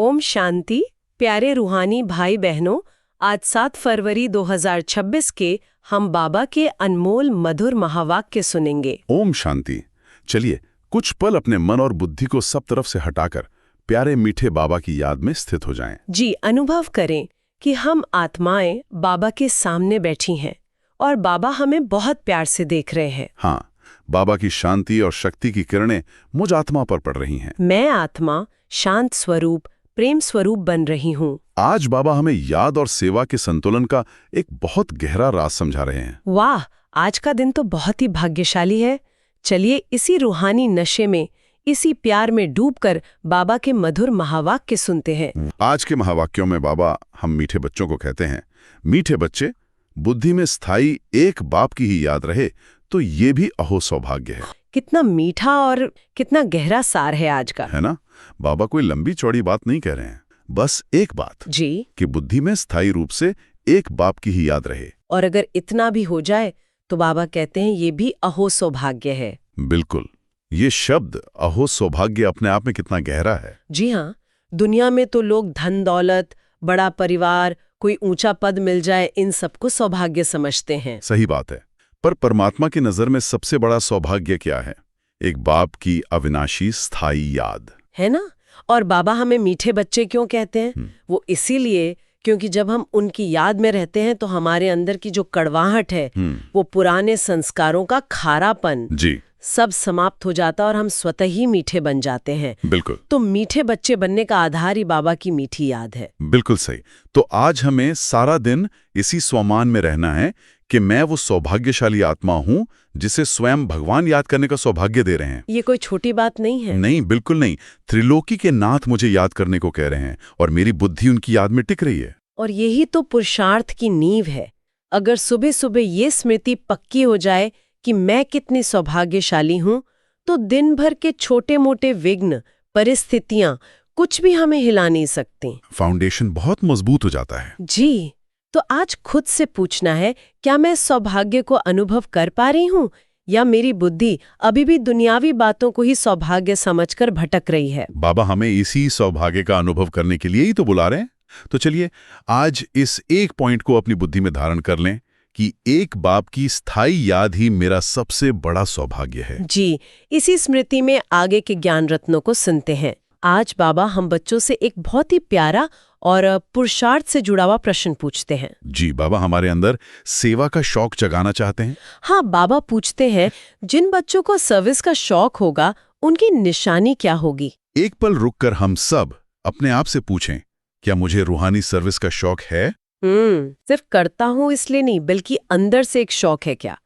ओम शांति। प्यारे रूहानी भाई बहनों, आज 7 फरवरी 2026 के हम बाबा के अनमोल मधुर महावाक्य सुनेंगे। ओम शांति। चलिए कुछ पल अपने मन और बुद्धि को सब तरफ से हटाकर प्यारे मीठे बाबा की याद में स्थित हो जाएं। जी, अनुभव करें कि हम आत्माएं बाबा के सामने बैठी हैं और बाबा हमें बहुत प्यार से देख रहे हैं। हाँ, बाबा की शांति और शक्ति की किरणें मुझ आत्मा पर पड़ रही हैं। मैं आत्मा शांत स्वरूप, प्रेम स्वरूप बन रही हूँ। आज बाबा हमें याद और सेवा के संतुलन का एक बहुत गहरा राज समझा रहे हैं। वाह, आज का दिन तो बहुत ही भाग्यशाली है। चलिए इसी रूहानी नशे में, इसी प्यार में डूबकर बाबा के मधुर महावाक्य सुनते हैं। आज के महावाक्यों में बाबा हम मीठे बच्चों को कहते हैं, मीठे बच्चे, बुद्धि में स्थायी एक बाप की ही याद रहे तो ये भी अहो सौभाग्य है। कितना मीठा और कितना गहरा सार है आज का, है ना? बाबा कोई लंबी चौड़ी बात नहीं कह रहे हैं, बस एक बात जी, कि बुद्धि में स्थायी रूप से एक बाप की ही याद रहे। और अगर इतना भी हो जाए तो बाबा कहते हैं ये भी अहो सौभाग्य है। बिल्कुल, ये शब्द अहो सौभाग्य अपने आप में कितना गहरा है। जी हाँ, दुनिया में तो लोग धन दौलत, बड़ा परिवार, कोई ऊंचा पद मिल जाए, इन सबको सौभाग्य समझते हैं। सही बात है, पर परमात्मा की नजर में सबसे बड़ा सौभाग्य क्या है? एक बाप की अविनाशी स्थायी याद, है ना? और बाबा हमें मीठे बच्चे क्यों कहते हैं? वो इसीलिए क्योंकि जब हम उनकी याद में रहते हैं तो हमारे अंदर की जो कड़वाहट है, वो पुराने संस्कारों का खारापन जी, सब समाप्त हो जाता और हम स्वतः ही मीठे बन जाते हैं। बिल्कुल। तो मीठे बच्चे बनने का आधार ही बाबा की मीठी याद है। बिल्कुल सही। तो आज हमें सारा दिन इसी स्वमान में रहना है कि मैं वो सौभाग्यशाली आत्मा हूं जिसे स्वयं भगवान याद करने का सौभाग्य दे रहे हैं। ये कोई छोटी बात नहीं है। नहीं, बिल्कुल नहीं। त्रिलोकी के नाथ मुझे याद करने को कह रहे हैं और मेरी बुद्धि उनकी याद में टिक रही है। और यही तो पुरुषार्थ की नींव है। अगर सुबह सुबह ये स्मृति पक्की हो जाए कि मैं कितनी सौभाग्यशाली हूं, तो दिन भर के छोटे मोटे विघ्न, परिस्थितियां कुछ भी हमें हिला नहीं सकती। फाउंडेशन बहुत मजबूत हो जाता है। जी, तो आज खुद से पूछना है, क्या मैं सौभाग्य को अनुभव कर पा रही हूँ या मेरी बुद्धि अभी भी दुनियावी बातों को ही सौभाग्य समझकर भटक रही है? बाबा हमें इसी सौभाग्य का अनुभव करने के लिए ही तो बुला रहे हैं। तो चलिए आज इस एक पॉइंट को अपनी बुद्धि में धारण कर लें कि एक बाप की स्थायी याद ही मेरा सबसे बड़ा सौभाग्य है। जी, इसी स्मृति में आगे के ज्ञान रत्नों को सुनते हैं। आज बाबा हम बच्चों से एक बहुत ही प्यारा और पुरुषार्थ से जुड़ा हुआ प्रश्न पूछते हैं। जी, बाबा हमारे अंदर सेवा का शौक जगाना चाहते हैं। हाँ, बाबा पूछते हैं, जिन बच्चों को सर्विस का शौक होगा उनकी निशानी क्या होगी? एक पल रुककर हम सब अपने आप से पूछें, क्या मुझे रूहानी सर्विस का शौक है? सिर्फ करता हूँ इसलिए नहीं, बल्कि अंदर से एक शौक है क्या?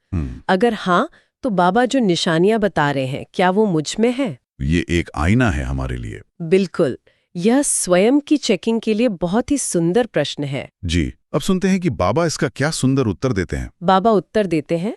अगर हाँ, तो बाबा जो निशानियां बता रहे हैं, क्या वो मुझ में है? ये एक आईना है हमारे लिए। बिल्कुल, यह स्वयं की चेकिंग के लिए बहुत ही सुंदर प्रश्न है। जी, अब सुनते हैं कि बाबा इसका क्या सुंदर उत्तर देते हैं। बाबा उत्तर देते हैं,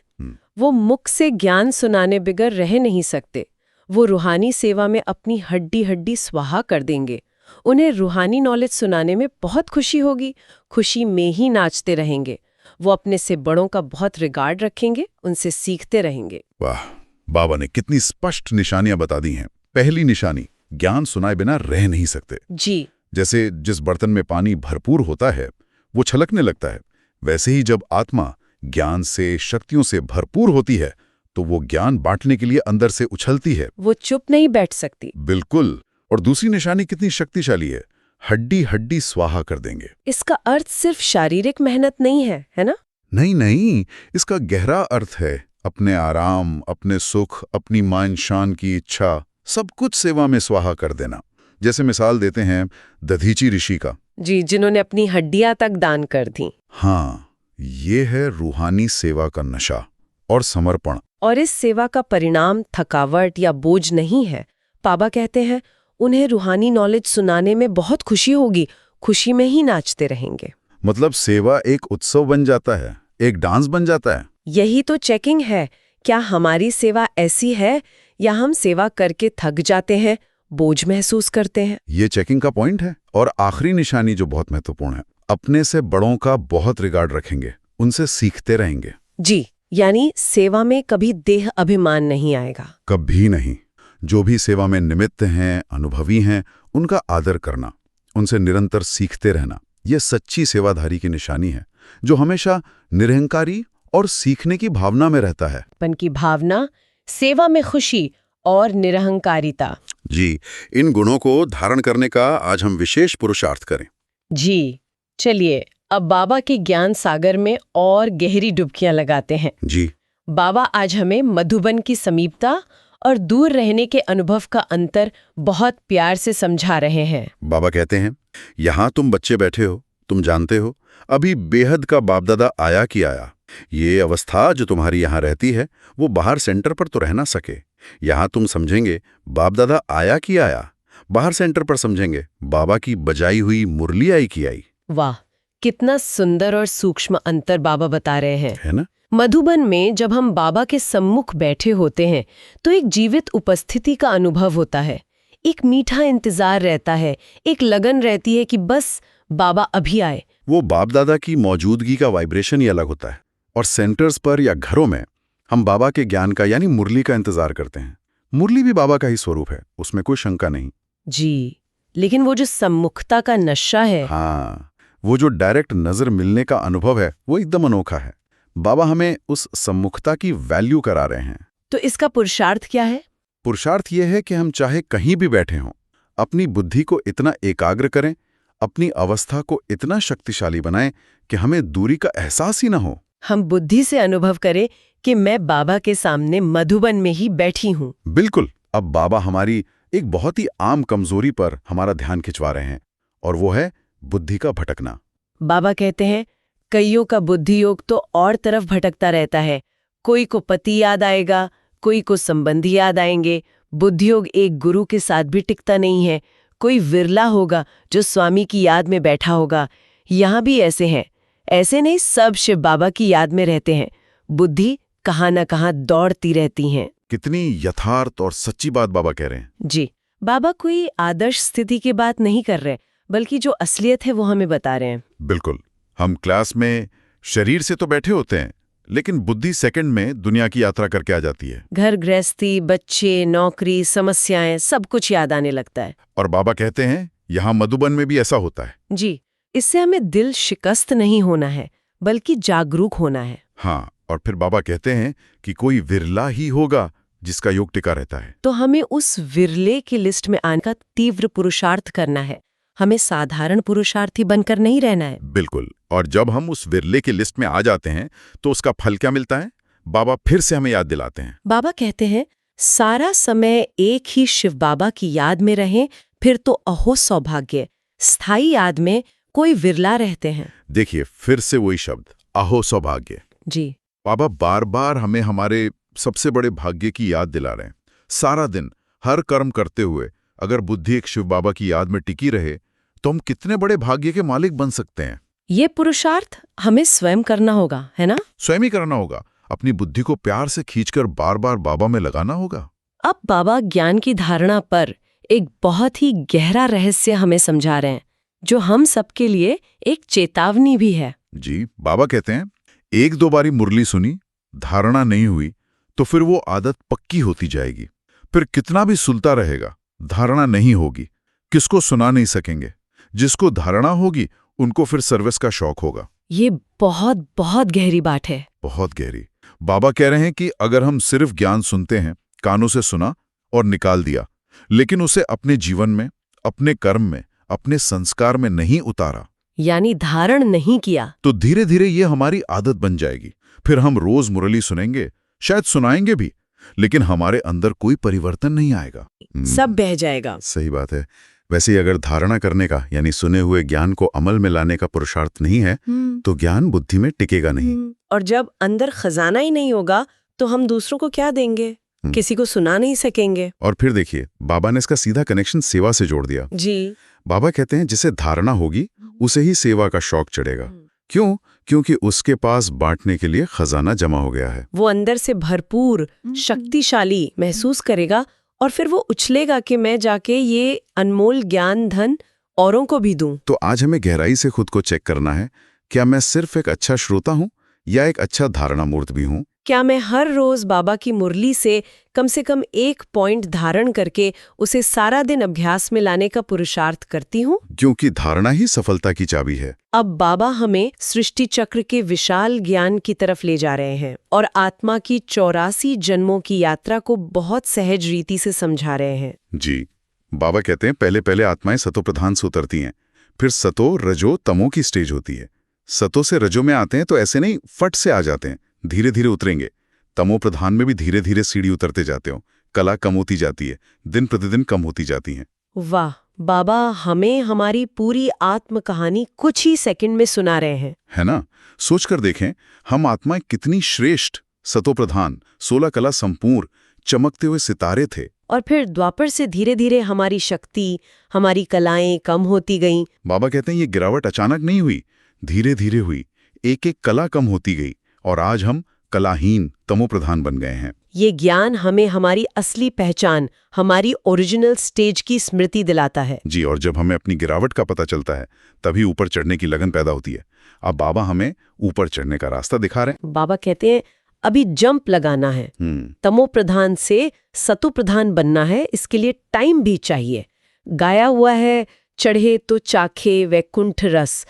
वो मुख से ज्ञान सुनाने बिगर रह नहीं सकते। वो रूहानी सेवा में अपनी हड्डी हड्डी स्वाहा कर देंगे। उन्हें रूहानी नॉलेज सुनाने में बहुत खुशी होगी, खुशी में ही नाचते रहेंगे। वो अपने से बड़ों का बहुत रिगार्ड रखेंगे, उनसे सीखते रहेंगे। वाह, बाबा ने कितनी स्पष्ट निशानियां बता दी हैं। पहली निशानी, ज्ञान सुनाए बिना रह नहीं सकते। जी, जैसे जिस बर्तन में पानी भरपूर होता है वो छलकने लगता है, वैसे ही जब आत्मा ज्ञान से, शक्तियों से भरपूर होती है तो वो ज्ञान बांटने के लिए अंदर से उछलती है। वो चुप नहीं बैठ सकती। बिल्कुल। और दूसरी निशानी कितनी शक्तिशाली है, हड्डी हड्डी स्वाहा कर देंगे। इसका अर्थ सिर्फ शारीरिक मेहनत नहीं है, है ना? नहीं नहीं, इसका गहरा अर्थ है अपने आराम, अपने सुख, अपनी मान शान की इच्छा, सब कुछ सेवा में स्वाहा कर देना। जैसे मिसाल देते हैं दधीची ऋषि का। जी, जिन्होंने अपनी हड्डियां तक दान कर दी। हाँ, ये है रूहानी सेवा का नशा और समर्पण। और इस सेवा का परिणाम थकावट या बोझ नहीं है। बाबा कहते हैं, उन्हें रूहानी नॉलेज सुनाने में बहुत खुशी होगी, खुशी में ही नाचते रहेंगे। मतलब सेवा एक उत्सव बन जाता है, एक डांस बन जाता है। यही तो चेकिंग है। क्या हमारी सेवा ऐसी है या हम सेवा करके थक जाते हैं, बोझ महसूस करते हैं? ये चेकिंग का पॉइंट है। और आखिरी निशानी जो बहुत महत्वपूर्ण है, अपने से बड़ों का बहुत रिगार्ड रखेंगे, उनसे सीखते रहेंगे। जी, यानी सेवा में कभी देह अभिमान नहीं आएगा। कभी नहीं। जो भी सेवा में निमित्त हैं, अनुभवी हैं, उनका आदर करना, उनसे निरंतर सीखते रहना, यह सच्ची सेवाधारी की निशानी है, जो हमेशा निरहंकारी और सीखने की भावना में रहता है। पन की भावना, सेवा में खुशी और निरहंकारिता। जी, इन गुणों को धारण करने का आज हम विशेष पुरुषार्थ करें। जी, चलिए अब बाबा के ज्ञान सागर में और गहरी डुबकियां लगाते हैं। जी। बाबा आज हमें मधुबन की समीपता और दूर रहने के अनुभव का अंतर बहुत प्यार से समझा रहे हैं। बाबा कहते हैं, यहाँ तुम बच्चे बैठे हो, तुम जानते हो, अभी बेहद का बापदादा आया कि आया। ये अवस्था जो तुम्हारी यहाँ रहती है, वो बाहर सेंटर पर तो रह ना सके। यहाँ तुम समझेंगे बापदादा आया कि आया, बाहर सेंटर पर समझेंगे बाबा की बजाई हुई मुरली आई कि आई। वाह, कितना सुंदर और सूक्ष्म अंतर बाबा बता रहे हैं, है ना? मधुबन में जब हम बाबा के सम्मुख बैठे होते हैं तो एक जीवित उपस्थिति का अनुभव होता है, एक मीठा इंतजार रहता है, एक लगन रहती है कि बस बाबा अभी आए। वो बाप दादा की मौजूदगी का वाइब्रेशन ही अलग होता है। और सेंटर्स पर या घरों में हम बाबा के ज्ञान का यानी मुरली का इंतजार करते हैं। मुरली भी बाबा का ही स्वरूप है, उसमें कोई शंका नहीं। जी, लेकिन वो जो सम्मुखता का नशा है, हाँ, वो जो डायरेक्ट नजर मिलने का अनुभव है, वो एकदम अनोखा है। बाबा हमें उस सम्मुखता की वैल्यू करा रहे हैं। तो इसका पुरुषार्थ क्या है? पुरुषार्थ ये है कि हम चाहे कहीं भी बैठे हों, अपनी बुद्धि को इतना एकाग्र करें, अपनी अवस्था को इतना शक्तिशाली बनाएं कि हमें दूरी का एहसास ही ना हो। हम बुद्धि से अनुभव करें कि मैं बाबा के सामने मधुबन में ही बैठी हूँ। बिल्कुल। अब बाबा हमारी एक बहुत ही आम कमजोरी पर हमारा ध्यान खिंचवा रहे हैं, और वो है बुद्धि का भटकना। बाबा कहते हैं, कईयों का बुद्धि योग तो और तरफ भटकता रहता है। कोई को पति याद आएगा, कोई को संबंधी याद आएंगे। बुद्धि योग एक गुरु के साथ भी टिकता नहीं है। कोई विरला होगा जो स्वामी की याद में बैठा होगा। यहाँ भी ऐसे हैं। ऐसे नहीं, सब शिव बाबा की याद में रहते हैं। बुद्धि कहाँ न कहाँ दौड़ती रहती हैं। कितनी यथार्थ और सच्ची बात बाबा कह रहे हैं। जी, बाबा कोई आदर्श स्थिति की बात नहीं कर रहे, बल्कि जो असलियत है वो हमें बता रहे हैं। बिल्कुल। हम क्लास में शरीर से तो बैठे होते हैं, लेकिन बुद्धि सेकंड में दुनिया की यात्रा करके आ जाती है। घर गृहस्थी, बच्चे, नौकरी, समस्याएं, सब कुछ याद आने लगता है। और बाबा कहते हैं यहाँ मधुबन में भी ऐसा होता है। जी, इससे हमें दिल शिकस्त नहीं होना है, बल्कि जागरूक होना है। हाँ, और फिर बाबा कहते हैं कि कोई विरला ही होगा जिसका योग टिका रहता है। तो हमें उस विरले की लिस्ट में आने का तीव्र पुरुषार्थ करना है। हमें साधारण पुरुषार्थी बनकर नहीं रहना है। बिल्कुल। और जब हम उस विरले की लिस्ट में आ जाते हैं तो उसका फल क्या मिलता है? बाबा फिर से हमें याद दिलाते हैं। बाबा कहते हैं, सारा समय एक ही शिव बाबा की याद में रहें, फिर तो अहो सौभाग्य। स्थायी याद में कोई विरला रहते हैं। देखिए, फिर से वही शब्द, अहो सौभाग्य। जी, बाबा बार बार हमें हमारे सबसे बड़े भाग्य की याद दिला रहे हैं। सारा दिन हर कर्म करते हुए अगर बुद्धि एक शिव बाबा की याद में टिकी रहे तो हम कितने बड़े भाग्य के मालिक बन सकते हैं। ये पुरुषार्थ हमें स्वयं करना होगा, है ना? स्वयं ही करना होगा। अपनी बुद्धि को प्यार से खींचकर बार बार बाबा में लगाना होगा। अब बाबा ज्ञान की धारणा पर एक बहुत ही गहरा रहस्य हमें समझा रहे हैं, जो हम सबके लिए एक चेतावनी भी है। जी, बाबा कहते हैं, एक दो बारी मुरली सुनी, धारणा नहीं हुई तो फिर वो आदत पक्की होती जाएगी। फिर कितना भी सुलता रहेगा, धारणा नहीं होगी। किसको सुना नहीं सकेंगे। जिसको धारणा होगी उनको फिर सर्विस का शौक होगा। ये बहुत बहुत गहरी बात है। बहुत गहरी। बाबा कह रहे हैं कि अगर हम सिर्फ ज्ञान सुनते हैं, कानों से सुना और निकाल दिया, लेकिन उसे अपने जीवन में, अपने कर्म में, अपने संस्कार में नहीं उतारा, यानी धारण नहीं किया, तो धीरे धीरे ये हमारी आदत बन जाएगी। फिर हम रोज मुरली सुनेंगे, शायद सुनाएंगे भी, लेकिन हमारे अंदर कोई परिवर्तन नहीं आएगा। सब बह जाएगा। सही बात है। वैसे ही अगर धारणा करने का यानी सुने हुए ज्ञान को अमल में लाने का पुरुषार्थ नहीं है तो ज्ञान बुद्धि में टिकेगा नहीं। और जब अंदर खजाना ही नहीं होगा तो हम दूसरों को क्या देंगे? किसी को सुना नहीं सकेंगे। और फिर देखिए, बाबा ने इसका सीधा कनेक्शन सेवा से जोड़ दिया। जी, बाबा कहते हैं जिसे धारणा होगी उसे ही सेवा का शौक चढ़ेगा। क्यों? क्योंकि उसके पास बांटने के लिए खजाना जमा हो गया है। वो अंदर से भरपूर, शक्तिशाली महसूस करेगा और फिर वो उछलेगा कि मैं जाके ये अनमोल ज्ञान धन औरों को भी दूं। तो आज हमें गहराई से खुद को चेक करना है, क्या मैं सिर्फ एक अच्छा श्रोता हूं या एक अच्छा धारणा मूर्त भी हूं? क्या मैं हर रोज बाबा की मुरली से कम 1 पॉइंट धारण करके उसे सारा दिन अभ्यास में लाने का पुरुषार्थ करती हूँ? क्योंकि धारणा ही सफलता की चाबी है। अब बाबा हमें सृष्टि चक्र के विशाल ज्ञान की तरफ ले जा रहे हैं और आत्मा की 84 जन्मों की यात्रा को बहुत सहज रीति से समझा रहे हैं। जी, बाबा कहते हैं पहले पहले आत्माएं सतो प्रधान से उतरती हैं, फिर सतो रजो तमो की स्टेज होती है। सतो से रजो में आते हैं तो ऐसे नहीं फट से आ जाते हैं, धीरे धीरे उतरेंगे। तमो प्रधान में भी धीरे धीरे सीढ़ी उतरते जाते हो, कला कम होती जाती है, दिन प्रतिदिन कम होती जाती हैं। वाह, बाबा हमें हमारी पूरी आत्म कहानी कुछ ही सेकंड में सुना रहे हैं, है ना? सोचकर देखें, हम आत्माएं कितनी श्रेष्ठ, सतो प्रधान, 16 कला संपूर्ण, चमकते हुए सितारे थे। और फिर द्वापर से धीरे धीरे हमारी शक्ति, हमारी कलाएं कम होती गईं। बाबा कहते हैं ये गिरावट अचानक नहीं हुई, धीरे धीरे हुई, एक एक कला कम होती गई और आज हम कलाहीन तमो प्रधान बन गए हैं। ये ज्ञान हमें हमारी असली पहचान, हमारी ओरिजिनल स्टेज की स्मृति दिलाता है। जी, और जब हमें अपनी गिरावट का पता चलता है तभी ऊपर चढ़ने की लगन पैदा होती है। अब बाबा हमें ऊपर चढ़ने का रास्ता दिखा रहे हैं। बाबा कहते हैं अभी जंप लगाना है, तमो प्रधान से सतो प्रधान बनना है, इसके लिए टाइम भी चाहिए। गाया हुआ है, चढ़े तो चाखे वैकुंठ रस।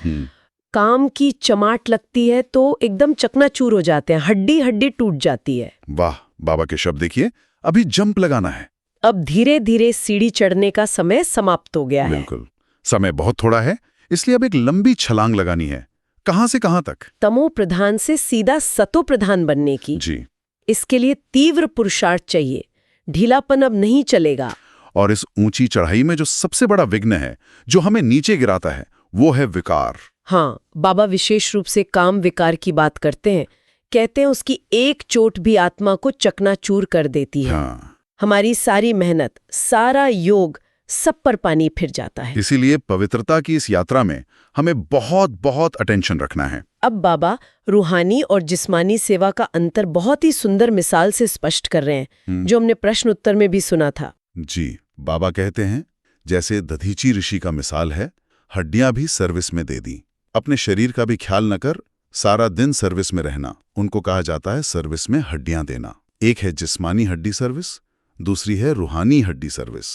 काम की चमाट लगती है तो एकदम चकनाचूर हो जाते हैं, हड्डी हड्डी टूट जाती है। वाह, बाबा के शब्द देखिए, अभी जंप लगाना है। अब धीरे धीरे सीढ़ी चढ़ने का समय समाप्त हो गया है। बिल्कुल, समय बहुत थोड़ा है, इसलिए अब एक लंबी छलांग लगानी है। कहां से कहां तक? तमो प्रधान से सीधा सतो प्रधान बनने की। जी, इसके लिए तीव्र पुरुषार्थ चाहिए, ढीलापन अब नहीं चलेगा। और इस ऊंची चढ़ाई में जो सबसे बड़ा विघ्न है, जो हमें नीचे गिराता है, वो है विकार। हाँ, बाबा विशेष रूप से काम विकार की बात करते हैं। कहते हैं उसकी एक चोट भी आत्मा को चकनाचूर कर देती है। हाँ। हमारी सारी मेहनत, सारा योग, सब पर पानी फिर जाता है। इसीलिए पवित्रता की इस यात्रा में हमें बहुत बहुत अटेंशन रखना है। अब बाबा रूहानी और जिस्मानी सेवा का अंतर बहुत ही सुंदर मिसाल से स्पष्ट कर रहे हैं, जो हमने प्रश्न उत्तर में भी सुना था। जी, बाबा कहते हैं जैसे दधीची ऋषि का मिसाल है, हड्डियां भी सर्विस में दे दी। अपने शरीर का भी ख्याल न कर, सारा दिन सर्विस में रहना, उनको कहा जाता है सर्विस में हड्डियां देना। एक है जिस्मानी हड्डी सर्विस, दूसरी है रूहानी हड्डी सर्विस।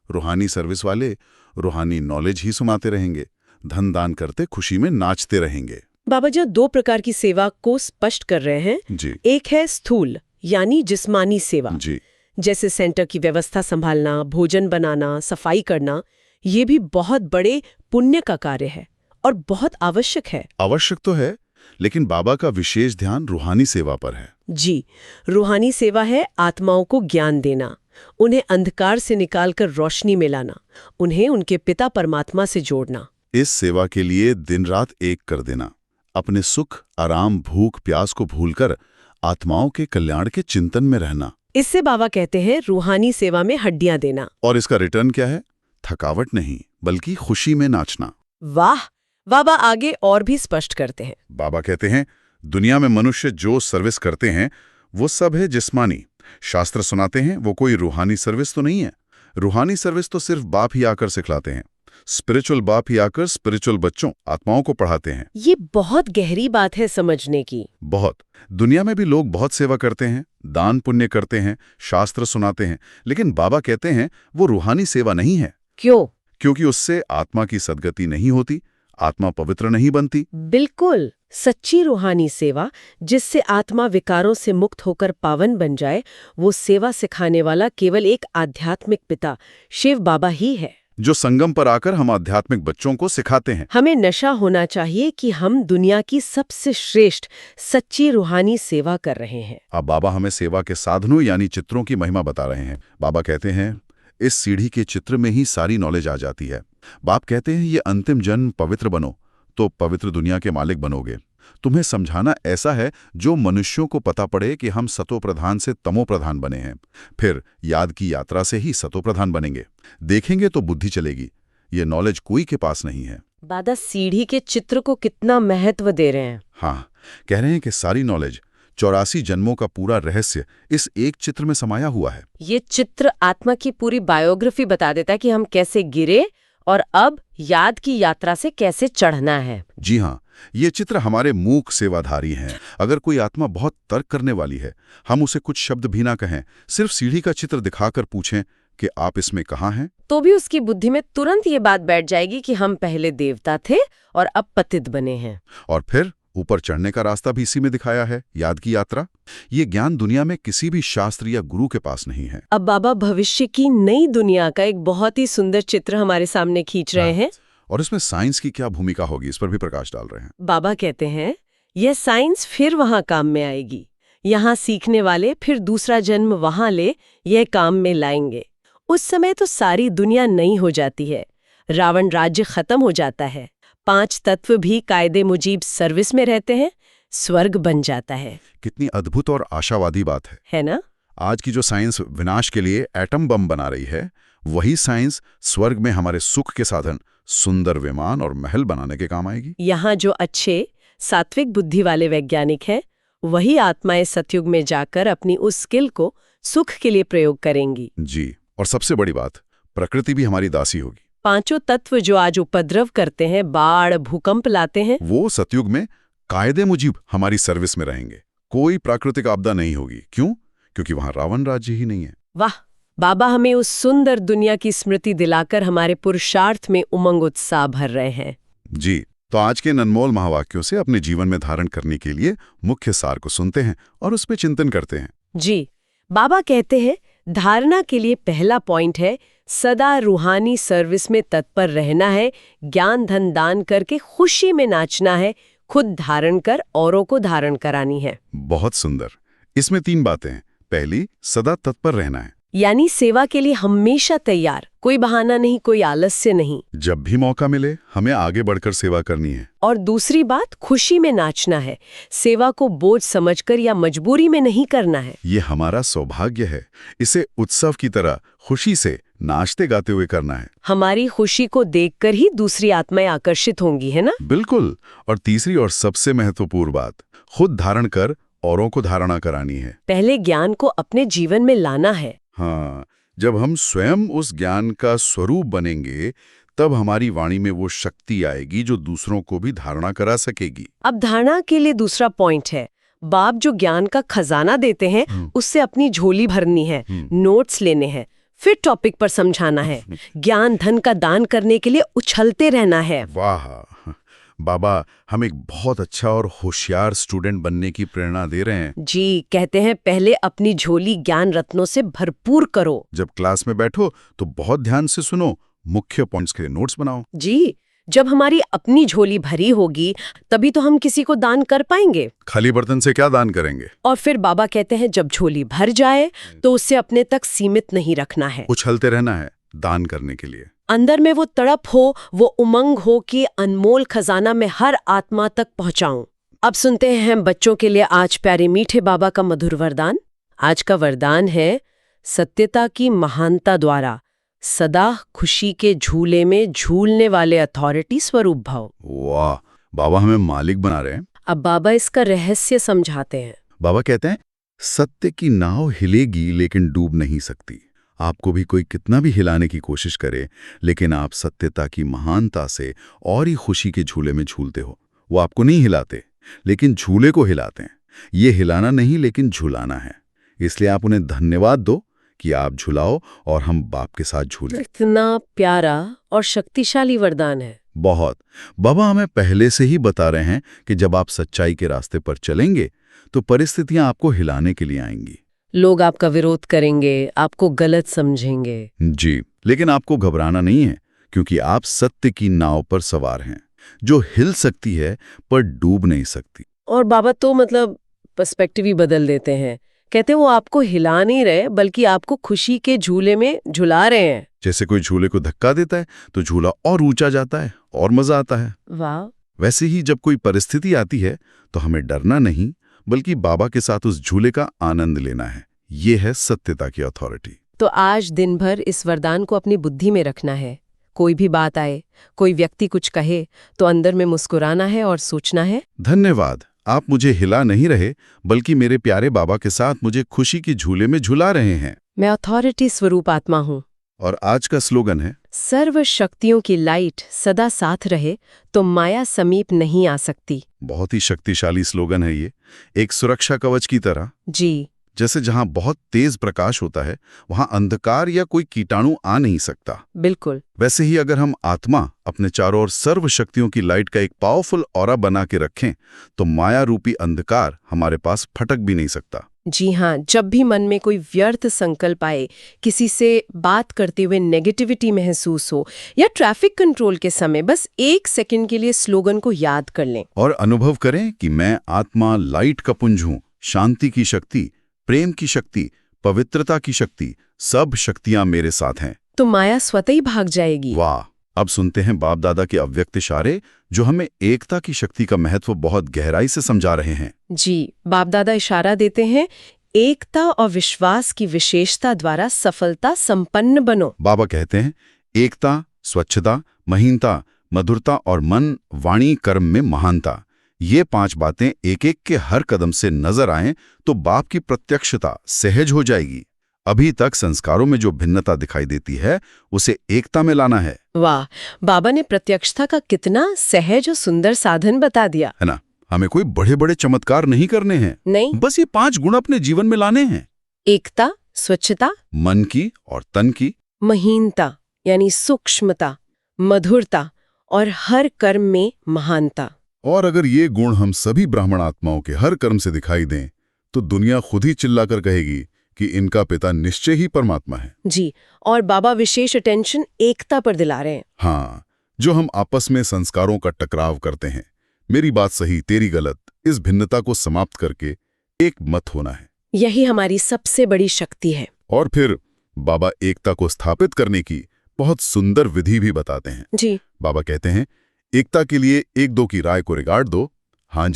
रूहानी सर्विस वाले रूहानी नॉलेज ही सुनाते रहेंगे, धन दान करते खुशी में नाचते रहेंगे। बाबा जी 2 प्रकार की सेवा को स्पष्ट कर रहे हैं। जी। एक है स्थूल यानी जिस्मानी सेवा, जी। जैसे सेंटर की व्यवस्था संभालना, भोजन बनाना, सफाई करना। ये भी बहुत बड़े पुण्य का कार्य है और बहुत आवश्यक है। आवश्यक तो है, लेकिन बाबा का विशेष ध्यान रूहानी सेवा पर है। जी, रूहानी सेवा है आत्माओं को ज्ञान देना, उन्हें अंधकार से निकालकर रोशनी में लाना, उन्हें उनके पिता परमात्मा से जोड़ना। इस सेवा के लिए दिन रात एक कर देना, अपने सुख, आराम, भूख, प्यास को भूलकर आत्माओं के कल्याण के चिंतन में रहना। इससे बाबा कहते हैं रूहानी सेवा में हड्डियां देना। और इसका रिटर्न क्या है? थकावट नहीं, बल्कि खुशी में नाचना। वाह, बाबा आगे और भी स्पष्ट करते हैं। बाबा कहते हैं दुनिया में मनुष्य जो सर्विस करते हैं वो सब है जिस्मानी। शास्त्र सुनाते हैं वो कोई रूहानी सर्विस तो नहीं है। रूहानी सर्विस तो सिर्फ बाप ही आकर सिखलाते हैं। स्पिरिचुअल बाप ही आकर स्पिरिचुअल बच्चों, आत्माओं को पढ़ाते हैं। ये बहुत गहरी बात है समझने की। बहुत। दुनिया में भी लोग बहुत सेवा करते हैं, दान पुण्य करते हैं, शास्त्र सुनाते हैं, लेकिन बाबा कहते हैं वो रूहानी सेवा नहीं है। क्यों? क्योंकि उससे आत्मा की सद्गति नहीं होती, आत्मा पवित्र नहीं बनती। बिल्कुल, सच्ची रूहानी सेवा जिससे आत्मा विकारों से मुक्त होकर पावन बन जाए, वो सेवा सिखाने वाला केवल एक आध्यात्मिक पिता शिव बाबा ही है, जो संगम पर आकर हम आध्यात्मिक बच्चों को सिखाते हैं। हमें नशा होना चाहिए कि हम दुनिया की सबसे श्रेष्ठ सच्ची रूहानी सेवा कर रहे हैं। अब बाबा हमें सेवा के साधनों यानी चित्रों की महिमा बता रहे हैं। बाबा कहते हैं इस सीढ़ी के चित्र में ही सारी नॉलेज आ जाती है। बाप कहते हैं ये अंतिम जन्म पवित्र बनो तो पवित्र दुनिया के मालिक बनोगे। तुम्हें समझाना ऐसा है जो मनुष्यों को पता पड़े कि हम सतो प्रधान से तमो प्रधान बने हैं, फिर याद की यात्रा से ही सतो प्रधान बनेंगे। देखेंगे तो बुद्धि चलेगी। ये नॉलेज कोई के पास नहीं है। बाबा सीढ़ी के चित्र को कितना महत्व दे रहे हैं। हाँ, कह रहे हैं कि सारी नॉलेज, 84 जन्मों का पूरा रहस्य इस एक चित्र में समाया हुआ है। ये चित्र आत्मा की पूरी बायोग्राफी बता देता है कि हम कैसे गिरे और अब याद की यात्रा से कैसे चढ़ना है। जी हाँ, ये चित्र हमारे मूक सेवाधारी हैं। अगर कोई आत्मा बहुत तर्क करने वाली है, हम उसे कुछ शब्द भी ना कहें, सिर्फ सीढ़ी का चित्र दिखाकर पूछें कि आप इसमें कहाँ हैं, तो भी उसकी बुद्धि में तुरंत ये बात बैठ जाएगी कि हम पहले देवता थे और अब पतित बने हैं। और फिर ऊपर चढ़ने का रास्ता भी इसी में दिखाया है, याद की यात्रा। ये ज्ञान दुनिया में किसी भी शास्त्र या गुरु के पास नहीं है। अब बाबा भविष्य की नई दुनिया का एक बहुत ही सुंदर चित्र हमारे सामने खींच रहे हैं। और इसमें साइंस की क्या भूमिका होगी, इस पर भी प्रकाश डाल रहे हैं। बाबा कहते हैं यह साइंस फिर वहां काम में आएगी। यहाँ सीखने वाले फिर दूसरा जन्म वहां ले यह काम में लाएंगे। उस समय तो सारी दुनिया नई हो जाती है, रावण राज्य खत्म हो जाता है, 5 तत्व भी कायदे मुजीब सर्विस में रहते हैं, स्वर्ग बन जाता है। कितनी अद्भुत और आशावादी बात है ना? आज की जो साइंस विनाश के लिए एटम बम बना रही है, वही साइंस स्वर्ग में हमारे सुख के साधन, सुंदर विमान और महल बनाने के काम आएगी। यहाँ जो अच्छे सात्विक बुद्धि वाले वैज्ञानिक हैं, वही आत्माएं सतयुग में जाकर अपनी उस स्किल को सुख के लिए प्रयोग करेंगी। जी, और सबसे बड़ी बात, प्रकृति भी हमारी दासी होगी। 5 तत्व जो आज उपद्रव करते हैं, बाढ़ भूकंप लाते हैं, वो सतयुग में कायदे मुजीब हमारी सर्विस में रहेंगे। कोई प्राकृतिक आपदा नहीं होगी। क्यों? क्योंकि वहां रावण राज्य ही नहीं है। वाह! बाबा हमें उस सुंदर दुनिया की स्मृति दिलाकर हमारे पुरुषार्थ में उमंग उत्साह भर रहे हैं। जी, तो आज के इन अनमोल महावाक्यों से अपने जीवन में धारण करने के लिए मुख्य सार को सुनते हैं और उस पर चिंतन करते हैं। जी, बाबा कहते हैं धारणा के लिए पहला पॉइंट है सदा रूहानी सर्विस में तत्पर रहना है, ज्ञान धन दान करके खुशी में नाचना है, खुद धारण कर औरों को धारण करानी है। बहुत सुंदर। इसमें 3 बातें हैं। पहली, सदा तत्पर रहना है, यानी सेवा के लिए हमेशा तैयार, कोई बहाना नहीं, कोई आलस्य नहीं। जब भी मौका मिले हमें आगे बढ़कर सेवा करनी है। और दूसरी बात, खुशी में नाचना है, सेवा को बोझ समझकर या मजबूरी में नहीं करना है। ये हमारा सौभाग्य है, इसे उत्सव की तरह खुशी से नाचते गाते हुए करना है। हमारी खुशी को देखकर ही दूसरी आत्माएं आकर्षित होंगी, है ना? बिल्कुल। और तीसरी और सबसे महत्वपूर्ण बात, खुद धारण कर औरों को धारणा करानी है। पहले ज्ञान को अपने जीवन में लाना है। हाँ, जब हम स्वयं उस ज्ञान का स्वरूप बनेंगे, तब हमारी वाणी में वो शक्ति आएगी जो दूसरों को भी धारणा करा सकेगी। अब धारणा के लिए दूसरा पॉइंट है, बाप जो ज्ञान का खजाना देते हैं उससे अपनी झोली भरनी है, नोट्स लेने हैं, फिर टॉपिक पर समझाना है, ज्ञान धन का दान करने के लिए उछलते रहना है। वाह बाबा, हम एक बहुत अच्छा और होशियार स्टूडेंट बनने की प्रेरणा दे रहे हैं। जी, कहते हैं पहले अपनी झोली ज्ञान रत्नों से भरपूर करो। जब क्लास में बैठो तो बहुत ध्यान से सुनो, मुख्य पॉइंट्स के नोट्स बनाओ। जी, जब हमारी अपनी झोली भरी होगी तभी तो हम किसी को दान कर पाएंगे। खाली बर्तन से क्या दान करेंगे? और फिर बाबा कहते हैं जब झोली भर जाए तो उसे अपने तक सीमित नहीं रखना है, उछलते रहना है दान करने के लिए। अंदर में वो तड़प हो, वो उमंग हो कि अनमोल खजाना में हर आत्मा तक पहुंचाऊं। अब सुनते हैं हम बच्चों के लिए आज प्यारे मीठे बाबा का मधुर वरदान। आज का वरदान है सत्यता की महानता द्वारा सदा खुशी के झूले में झूलने वाले अथॉरिटी स्वरूप भव। वाह, बाबा हमें मालिक बना रहे हैं। अब बाबा इसका रहस्य समझाते हैं। बाबा कहते हैं सत्य की नाव हिलेगी लेकिन डूब नहीं सकती। आपको भी कोई कितना भी हिलाने की कोशिश करे, लेकिन आप सत्यता की महानता से और ही खुशी के झूले में झूलते हो। वो आपको नहीं हिलाते, लेकिन झूले को हिलाते हैं। ये हिलाना नहीं लेकिन झुलाना है। इसलिए आप उन्हें धन्यवाद दो कि आप झुलाओ और हम बाप के साथ झूलें। इतना प्यारा और शक्तिशाली वरदान है। बहुत। बाबा हमें पहले से ही बता रहे हैं कि जब आप सच्चाई के रास्ते पर चलेंगे तो परिस्थितियां आपको हिलाने के लिए आएंगी। लोग आपका विरोध करेंगे, आपको गलत समझेंगे। जी, लेकिन आपको घबराना नहीं है, क्योंकि आप सत्य की नाव पर सवार हैं, जो हिल सकती है पर डूब नहीं सकती। और बाबा तो मतलब पर्सपेक्टिव ही बदल देते हैं। कहते वो आपको हिला नहीं रहे बल्कि आपको खुशी के झूले में झुला रहे हैं। जैसे कोई झूले को धक्का देता है तो झूला और ऊंचा जाता है और मजा आता है। वाह! वैसे ही जब कोई परिस्थिति आती है तो हमें डरना नहीं, बल्कि बाबा के साथ उस झूले का आनंद लेना है। ये है सत्यता की अथॉरिटी। तो आज दिन भर इस वरदान को अपनी बुद्धि में रखना है। कोई भी बात आए, कोई व्यक्ति कुछ कहे, तो अंदर में मुस्कुराना है और सोचना है, धन्यवाद, आप मुझे हिला नहीं रहे, बल्कि मेरे प्यारे बाबा के साथ मुझे खुशी के झूले में झुला रहे हैं। मैं अथॉरिटी स्वरूप आत्मा हूँ। और आज का स्लोगन है, सर्व शक्तियों की लाइट सदा साथ रहे तो माया समीप नहीं आ सकती। बहुत ही शक्तिशाली स्लोगन है ये, एक सुरक्षा कवच की तरह। जी, जैसे जहां बहुत तेज प्रकाश होता है वहां अंधकार या कोई कीटाणु आ नहीं सकता, बिल्कुल। वैसे ही अगर हम आत्मा अपने चारों ओर सर्व शक्तियों की लाइट का एक पावरफुल ऑरा बना के रखें तो माया रूपी अंधकार हमारे पास फटक भी नहीं सकता। जी हाँ, जब भी मन में कोई व्यर्थ संकल्प आए, किसी से बात करते हुए नेगेटिविटी महसूस हो या ट्रैफिक कंट्रोल के समय, बस 1 सेकंड के लिए स्लोगन को याद कर लें और अनुभव करें कि मैं आत्मा लाइट का पुंज हूं, शांति की शक्ति, प्रेम की शक्ति, पवित्रता की शक्ति, सब शक्तियां मेरे साथ हैं। तो माया स्वतः ही भाग जाएगी। वाह! अब सुनते हैं बाप दादा के अव्यक्त इशारे जो हमें एकता की शक्ति का महत्व बहुत गहराई से समझा रहे हैं। जी, बाप दादा इशारा देते हैं, एकता और विश्वास की विशेषता द्वारा सफलता संपन्न बनो। बाबा कहते हैं, एकता, स्वच्छता, महीनता, मधुरता और मन, वाणी, कर्म में महानता, ये 5 बातें एक एक के हर कदम से नजर आएं तो बाप की प्रत्यक्षता सहज हो जाएगी। अभी तक संस्कारों में जो भिन्नता दिखाई देती है उसे एकता में लाना है। वाह, बाबा ने प्रत्यक्षता का कितना सहज और सुंदर साधन बता दिया, है ना? हमें कोई बड़े बड़े चमत्कार नहीं करने हैं, नहीं, बस ये 5 गुण अपने जीवन में लाने हैं। एकता, स्वच्छता, मन की और तन की, महीनता यानी सूक्ष्मता, मधुरता और हर कर्म में महानता। और अगर ये गुण हम सभी ब्राह्मण आत्माओं के हर कर्म से दिखाई दें तो दुनिया खुद ही चिल्लाकर कहेगी कि इनका पिता निश्चय ही परमात्मा है। जी, और बाबा विशेष अटेंशन एकता पर दिला रहे हैं। हाँ, जो हम आपस में संस्कारों का टकराव करते हैं, मेरी बात सही तेरी गलत, इस भिन्नता को समाप्त करके एक मत होना है। यही हमारी सबसे बड़ी शक्ति है। और फिर बाबा एकता को स्थापित करने की बहुत सुंदर विधि भी बताते हैं। जी, बाबा कहते हैं, एकता के लिए 1-2 की राय को रिगार्ड दो, हाँ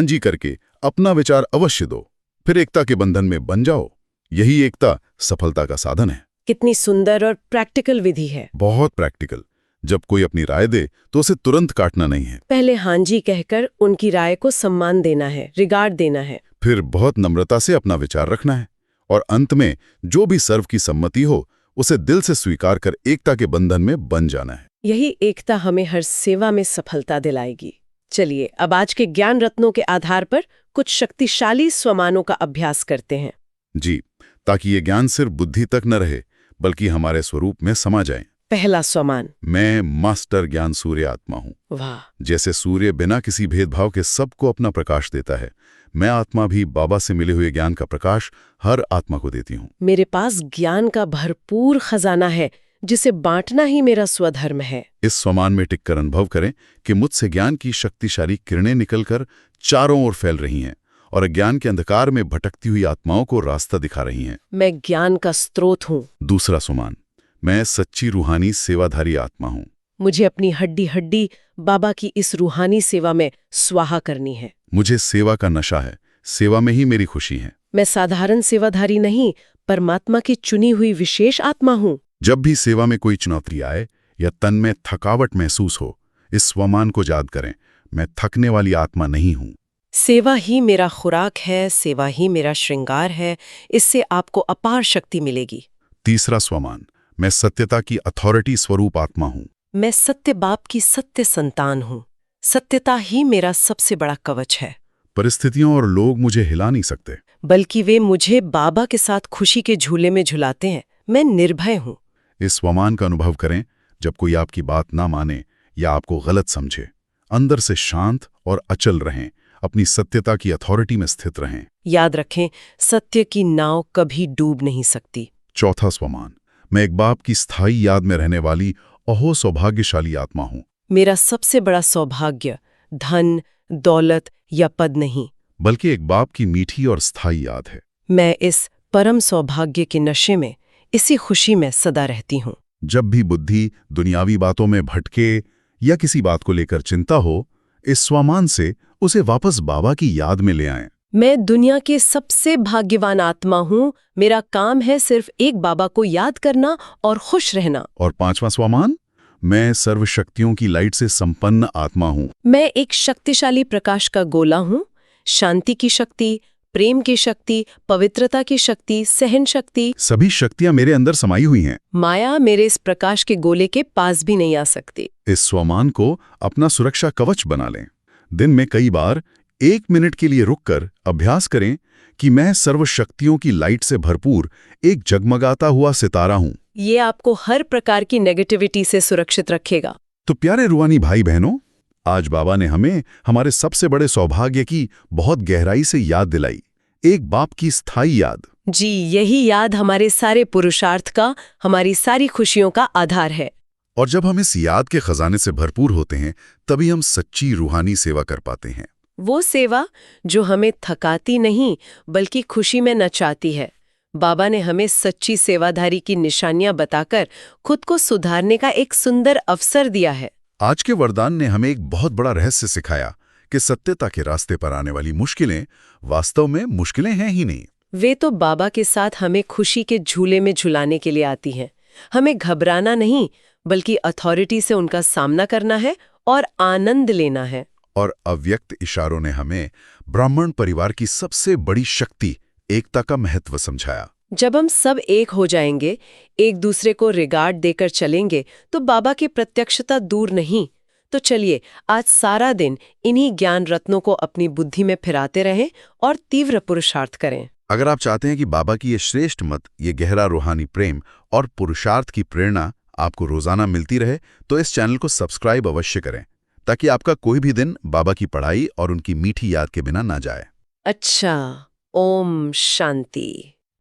जी करके अपना विचार अवश्य दो, फिर एकता के बंधन में बन जाओ। यही एकता सफलता का साधन है। कितनी सुंदर और प्रैक्टिकल विधि है। बहुत प्रैक्टिकल। जब कोई अपनी राय दे तो उसे तुरंत काटना नहीं है, पहले हाँ जी कहकर उनकी राय को सम्मान देना है, रिगार्ड देना है। फिर बहुत नम्रता से अपना विचार रखना है और अंत में जो भी सर्व की सम्मति हो उसे दिल से स्वीकार कर एकता के बंधन में बन जाना है। यही एकता हमें हर सेवा में सफलता दिलाएगी। चलिए अब आज के ज्ञान रत्नों के आधार पर कुछ शक्तिशाली स्वमानों का अभ्यास करते हैं। जी, ताकि ये ज्ञान सिर्फ बुद्धि तक न रहे बल्कि हमारे स्वरूप में समा जाए। पहला स्वमान, मैं मास्टर ज्ञान सूर्य आत्मा हूँ। वाह, जैसे सूर्य बिना किसी भेदभाव के सबको अपना प्रकाश देता है, मैं आत्मा भी बाबा से मिले हुए ज्ञान का प्रकाश हर आत्मा को देती हूँ। मेरे पास ज्ञान का भरपूर खजाना है जिसे बांटना ही मेरा स्वधर्म है। इस स्वमान में टिककर अनुभव करें कि मुझसे ज्ञान की शक्तिशाली किरणें निकलकर चारों ओर फैल रही हैं और अज्ञान के अंधकार में भटकती हुई आत्माओं को रास्ता दिखा रही हैं। मैं ज्ञान का स्रोत हूँ। दूसरा स्वमान, मैं सच्ची रूहानी सेवाधारी आत्मा हूँ। मुझे अपनी हड्डी हड्डी बाबा की इस रूहानी सेवा में स्वाहा करनी है। मुझे सेवा का नशा है, सेवा में ही मेरी खुशी है। मैं साधारण सेवाधारी नहीं, परमात्मा की चुनी हुई विशेष आत्मा हूँ। जब भी सेवा में कोई चुनौती आए या तन में थकावट महसूस हो, इस स्वमान को याद करें, मैं थकने वाली आत्मा नहीं हूँ। सेवा ही मेरा खुराक है, सेवा ही मेरा श्रृंगार है, इससे आपको अपार शक्ति मिलेगी। तीसरा स्वमान, मैं सत्यता की अथॉरिटी स्वरूप आत्मा हूँ। मैं सत्य बाप की सत्य संतान हूँ। सत्यता ही मेरा सबसे बड़ा कवच है। परिस्थितियों और लोग मुझे हिला नहीं सकते, बल्कि वे मुझे बाबा के साथ खुशी के झूले में झुलाते हैं। मैं निर्भय हूँ। इस स्वमान का अनुभव करें, जब कोई आपकी बात ना माने या आपको गलत समझे, अंदर से शांत और अचल रहें, अपनी सत्यता की अथॉरिटी में स्थित रहें। याद रखें, सत्य की नाव कभी डूब नहीं सकती। चौथा स्वमान, मैं एक बाप की स्थायी याद में रहने वाली अहो सौभाग्यशाली आत्मा हूँ। मेरा सबसे बड़ा सौभाग्य धन, दौलत या पद नहीं, बल्कि एक बाप की मीठी और स्थायी याद है। मैं इस परम सौभाग्य के नशे में, इसी खुशी में सदा रहती हूँ। जब भी बुद्धि दुनियावी बातों में भटके या किसी बात को लेकर चिंता हो, इस स्वमान से उसे वापस बाबा की याद में ले आएं। मैं दुनिया के सबसे भाग्यवान आत्मा हूँ। मेरा काम है सिर्फ एक बाबा को याद करना और खुश रहना। और पांचवा स्वमान, मैं सर्वशक्तियों की लाइट से संपन्न आत्मा हूँ। मैं एक शक्तिशाली प्रकाश का गोला हूँ। शांति की शक्ति, प्रेम की शक्ति, पवित्रता की शक्ति, सहन शक्ति। सभी शक्तियां मेरे अंदर समाई हुई हैं। माया मेरे इस प्रकाश के गोले के पास भी नहीं आ सकती। इस स्वमान को अपना सुरक्षा कवच बना लें। दिन में कई बार 1 मिनट के लिए रुककर अभ्यास करें कि मैं सर्वशक्तियों की लाइट से भरपूर एक जगमगाता हुआ सितारा हूं। ये आपको हर प्रकार की नेगेटिविटी से सुरक्षित रखेगा। तो प्यारे रूहानी भाई बहनों, आज बाबा ने हमें हमारे सबसे बड़े सौभाग्य की बहुत गहराई से याद दिलाई, एक बाप की स्थायी याद। जी, यही याद हमारे सारे पुरुषार्थ का, हमारी सारी खुशियों का आधार है। और जब हम इस याद के खजाने से भरपूर होते हैं, तभी हम सच्ची रूहानी सेवा कर पाते हैं। वो सेवा जो हमें थकाती नहीं बल्कि खुशी में नचाती है। बाबा ने हमें सच्ची सेवाधारी की निशानियां बताकर खुद को सुधारने का एक सुंदर अवसर दिया है। आज के वरदान ने हमें एक बहुत बड़ा रहस्य सिखाया कि सत्यता के रास्ते पर आने वाली मुश्किलें वास्तव में मुश्किलें हैं ही नहीं। वे तो बाबा के साथ हमें खुशी के झूले में झुलाने के लिए आती हैं। हमें घबराना नहीं बल्कि अथॉरिटी से उनका सामना करना है और आनंद लेना है। और अव्यक्त इशारों ने हमें ब्राह्मण परिवार की सबसे बड़ी शक्ति, एकता का महत्व समझाया। जब हम सब एक हो जाएंगे, एक दूसरे को रिगार्ड देकर चलेंगे, तो बाबा की प्रत्यक्षता दूर नहीं। तो चलिए आज सारा दिन इन्हीं ज्ञान रत्नों को अपनी बुद्धि में फिराते रहें और तीव्र पुरुषार्थ करें। अगर आप चाहते हैं कि बाबा की ये श्रेष्ठ मत, ये गहरा रूहानी प्रेम और पुरुषार्थ की प्रेरणा आपको रोजाना मिलती रहे, तो इस चैनल को सब्सक्राइब अवश्य करें, ताकि आपका कोई भी दिन बाबा की पढ़ाई और उनकी मीठी याद के बिना ना जाए। अच्छा, ओम शांति।